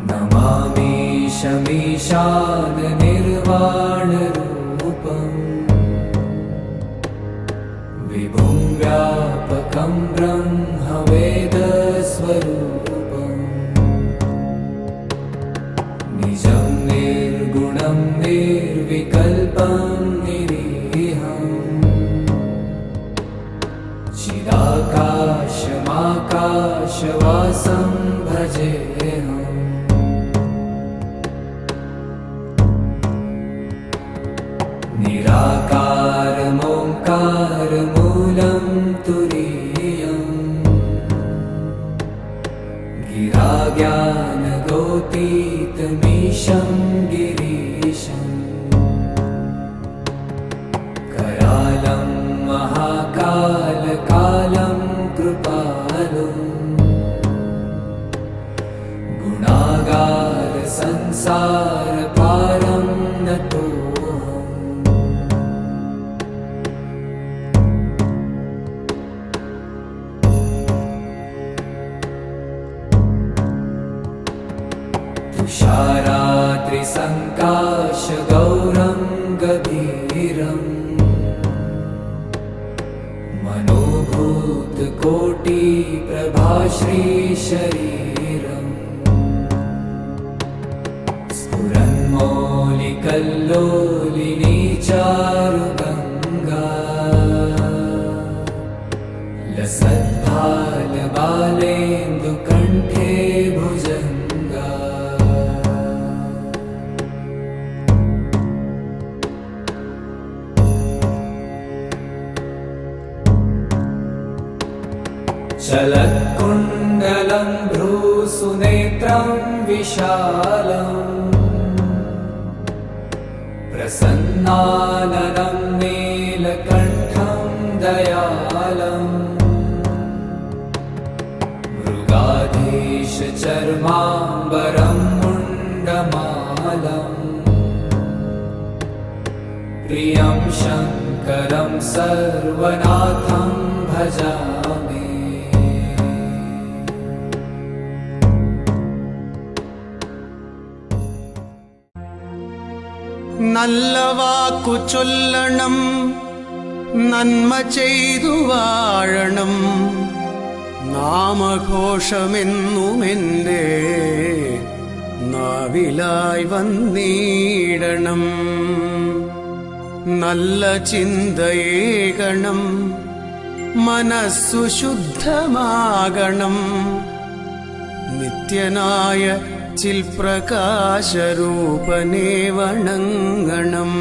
नमामि शमीशान निर्वाणरूपम् विभुं व्यापकं ब्रह्मवेदस्वरूपम् निजं निर्गुणं निर्विकल्पं निरीहम् चिदाकाशमाकाशवासं भजेऽहम् निराकारमोङ्कारमूलं तुरीयम् गिराज्ञानगोतीतमीशं गिरीशम् करालं महाकालकालं कृपालुम् गुणागारसंसारपारं नतोऽहम् तुषारात्रिसङ्काशगौरं गभीरम् मनोभूतकोटिप्रभाश्रीशरीरम् स्फुरन्मौलिकल्लोलिनी चारुगङ्गा लसद्भालबालेन्दुकण्ठे भुजङ्गा चलत्कुण्डलं भ्रूसुनेत्रं विशालम् प्रसन्नाननं नीलकण्ठं दयालम् मृगाधीशचर्माम्बरं मुण्डमालम् प्रियं शङ्करं सर्वनाथं भजामि നല്ലവാക്കു ചൊല്ലണം നന്മ ചെയ്തു വാഴണം നാമഘോഷമെന്നുമെൻ്റെ നാവിലായി വന്നിടണം നല്ല ചിന്തയേകണം മനസ്സു ശുദ്ധമാകണം നിത്യനായ ചിൽപ്രകാശരൂപനെ വണങ്ങണം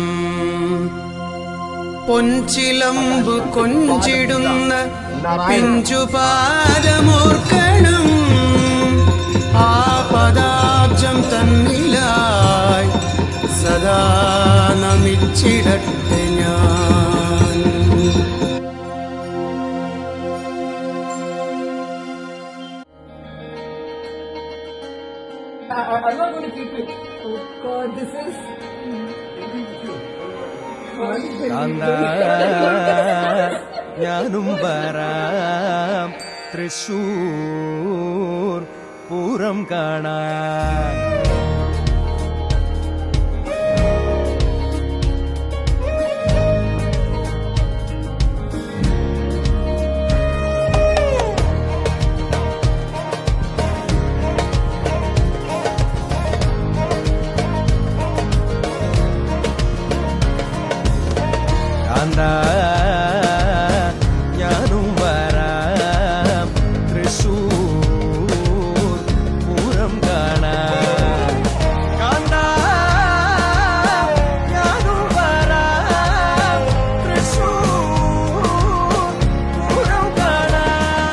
പൊൻചിലമ്പു കൊഞ്ചിടുന്ന പിഞ്ചുപാദമോർക്കണം ആ പദാബ്ജം തന്നിലായി സദാ നമിച്ചിടട്ടെ ഞാൻ. I'm not going to keep it. Oh God, this is. ഞാനും വരാം തൃശൂർ പൂരം കാണാൻ. ഞാനും വരാം തൃശൂർ പൂരം കാണാൻ. ഞാനും വരാം തൃശൂർ പൂരം കാണാൻ.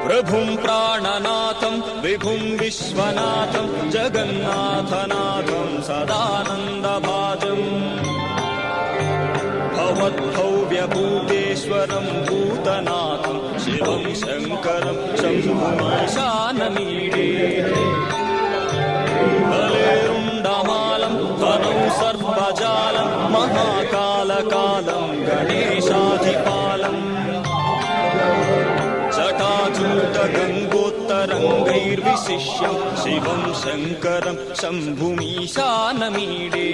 प्रभुं प्राणनाथ प्राणनाथं विभुं विश्वनाथं जगन्नाथनाथं सदानन्दभाजम् भवद्भव्यभूतेश्वरं भूतनाथं शिवं शङ्करं शम्भुमीशानमीडे बलेरुण्डमालं धनौ सर्पजालं महाकालकालं गणेशाधिपालम् जटाजूटगङ्गोत्तरङ्गैर्विशिष्यं शिवं शङ्करं शम्भुमीशानमीडे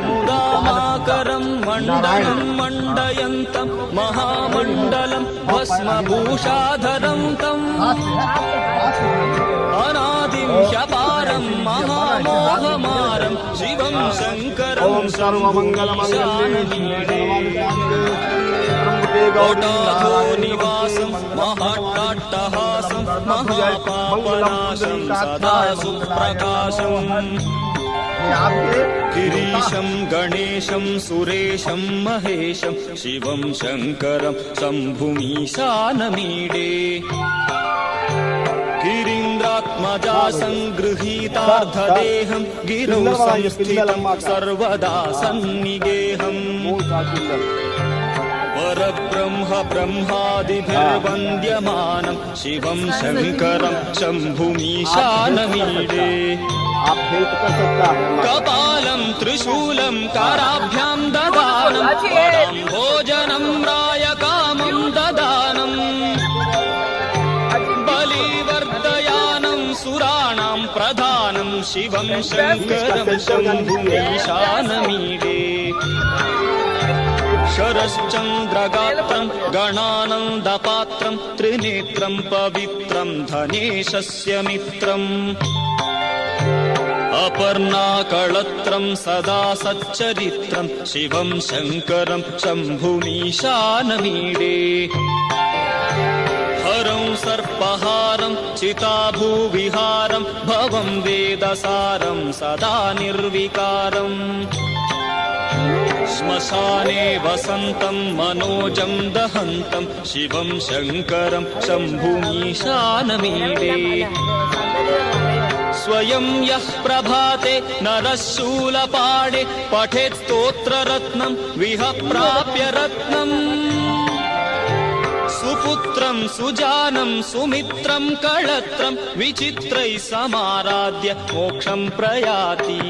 मुदामाकरं मण्डलं मण्डयन्तं महामण्डलं भस्मभूषाधरं तम् अनादिं ह्यपारं महामोहमारं शिवं शङ्करं शम्भुमीशानमीडे कोटाधो निवासं महाट्टाट्टहासं महापापनाशं सदा सुप्रकाशम् गिरीशं गणेशं सुरेशं महेशं शिवं शङ्करं शम्भुमीशानमीडे गिरीन्द्रात्मजा सङ्गृहीतार्धदेहं गिरौ संस्थितं सर्वदा सन्निगेहम् परब्रह्म ब्रह्मादिभिर्वन्द्यमानं शिवं शङ्करं शम्भुमीशानमीडे कपालं त्रिशूलं कराभ्यां ददानं वरं भोजनं रायकामं ददानं बलिवर्धयानं सुराणां प्रधानं शिवं शङ्करं शम्भुमीशानमीडे शरश्चन्द्रगात्रं गणानन्दपात्रं त्रिनेत्रं पवित्रं धनेशस्य मित्रम् अपर्णाकळत्रं सदा सच्चरित्रं शिवं शङ्करं शम्भुमीशानमीडे हरं सर्पहारं चिताभूविहारं भवं वेदसारं सदा निर्विकारम् श्मशाने वसन्तं मनोजं दहन्तं शिवं शङ्करं शम्भुमीशानमीडे स्वयं यः प्रभाते नरः शूलपाणे पठेत् स्तोत्ररत्नं विहप्राप्य रत्नम् सुपुत्रं सुजानं सुमित्रं कळत्रं विचित्रैः समाराध्य मोक्षं प्रयाति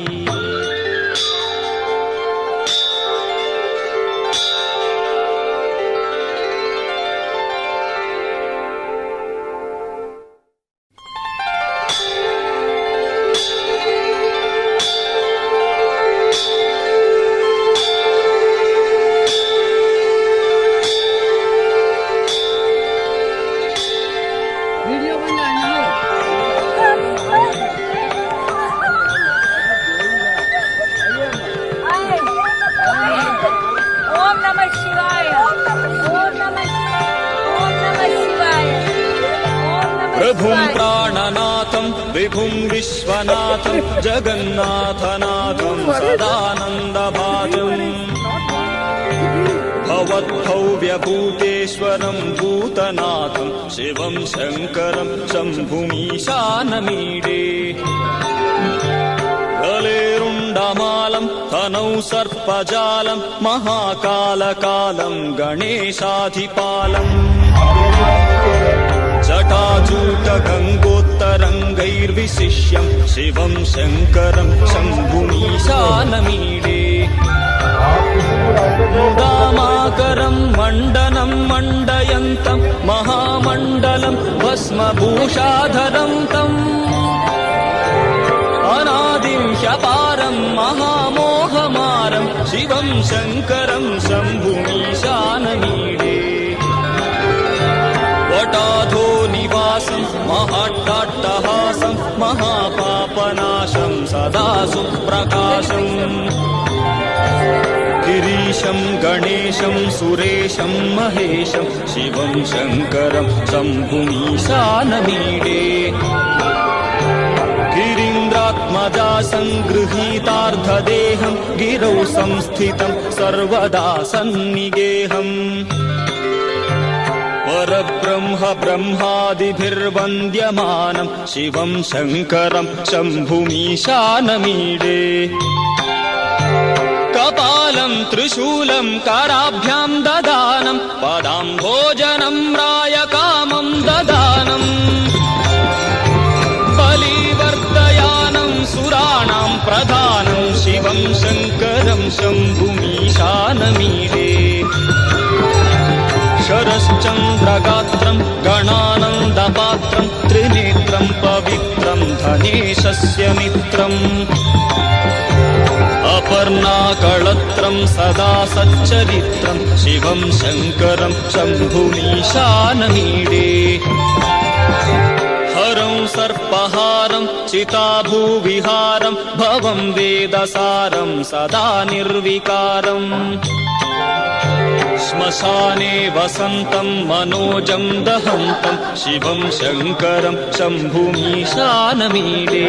प्रभुं प्राणनाथं विभुं विश्वनाथं जगन्नाथनाथं सदानन्दभाजम् भवद्भव्यभूतेश्वरं भूतनाथं शिवं शङ्करं शम्भुमीशानमीडे गलेरुण्डमालं तनौ सर्पजालं महाकालकालं गणेशाधिपालम् जटाजूटगङ्गोत्तरङ्गैर्विशिष्यं शिवं शङ्करं शम्भुमीशानमीडे मुदामाकरं मण्डनं मण्डयन्तं महामण्डलं भस्मभूषाधरं तम् अनादिं ह्यपारं महामोहमारं शिवं शङ्करं शम्भुमीशानमीडे वटाधो निवासं महाट्टाट्टहासं महापापनाशं सदा सुप्रकाशम् गिरीशं गणेशं सुरेशं महेशं शिवं शङ्करं शम्भुमीशानमीडे गिरीन्द्रात्मजा सङ्गृहीतार्धदेहं गिरौ संस्थितं सर्वदा सन्निगेहम् परब्रह्म ब्रह्मादिभिर्वन्द्यमानं शिवं शङ्करं शम्भुमीशानमीडे कपालं त्रिशूलं कराभ्यां ददानं पदाम्भोजनं रायकामं ददानम् बलिवर्धयानं सुराणां प्रधानं शिवं शङ्करं शम्भुमीशानमीडे शरश्चन्द्रगात्रं गणानन्दपात्रं त्रिनेत्रं पवित्रं धनेशस्य मित्रम् अपर्णाकळत्रं सदा सच्चरित्रं शिवं शङ्करं शम्भुमीशानमीडे हरं सर्पहारं चिताभूविहारं भवं वेदसारं सदा निर्विकारम् श्मशाने वसन्तं मनोजं दहन्तं शिवं शङ्करं शम्भुमीशानमीडे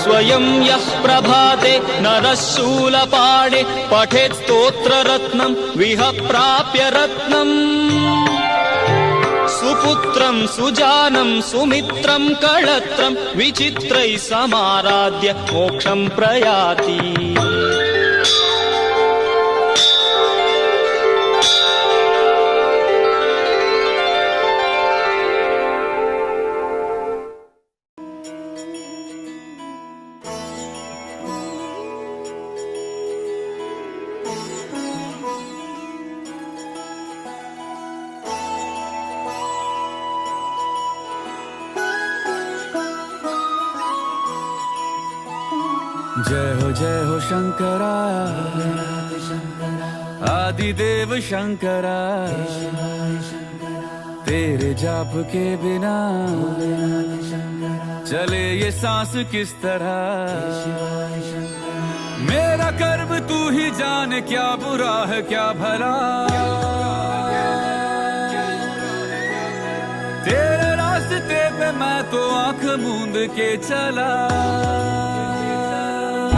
स्वयं यः प्रभाते नरः शूलपाणे पठेत् स्तोत्ररत्नं विहप्राप्य रत्नम् सुपुत्रं सुजानं सुमित्रं कळत्रं विचित्रैः समाराध्य मोक्षं प्रयाति जय हो शंकरा आदिदेव शंकरा तेरे जाप के बिना चले ये सांस किस तरह मेरा कर्म तू ही जाने क्या बुरा है क्या भला तेरे रास्ते पे मैं तो आंख मूंद के चला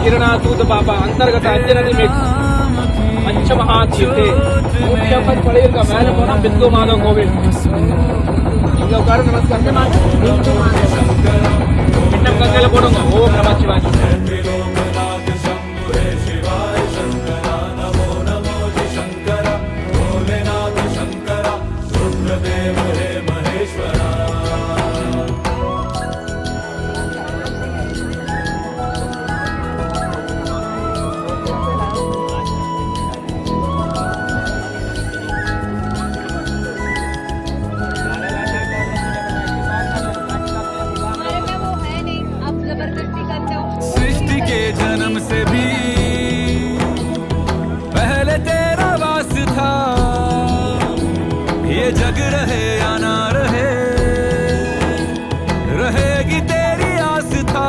ಕಿರಣಾಸೂತ ಪಾಪ ಅಂತರ್ಗತ ಅಂಜನದಿ ಮಿಕ್ಸ್ பஞ்சமகாதீர்த்தே 150 படிகளுக்கு மேல போனா பிந்து மாதவ கோவில் இங்க உட்கார நமஸ்காரம் பின்னம் கங்கையில போடுங்க ஓம் நம சிவாய जन्म से भी पहले तेरा वास था ये जग रहे या ना रहे रहेगी तेरी आस था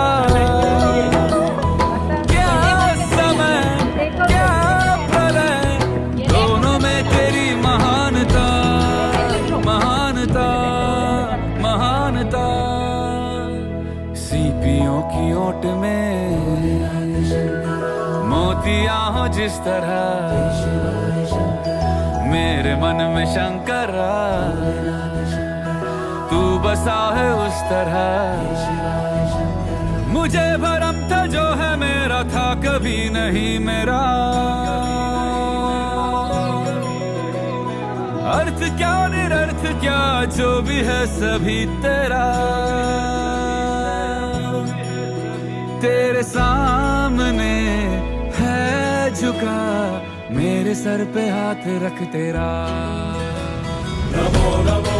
क्या समय क्या प्रलय दोनों में तेरी महानता महानता महानता सीपियों की ओट में मोतियां हो जिस तरह मेरे मन में शंकरा तू बसा है उस तरह मुझे भरम था जो है मेरा था कभी नहीं मेरा अर्थ क्या निरर्थ क्या जो भी है सभी तेरा तेरे सामने है झुका मेरे सर पे हाथ रख तेरा नमो नमो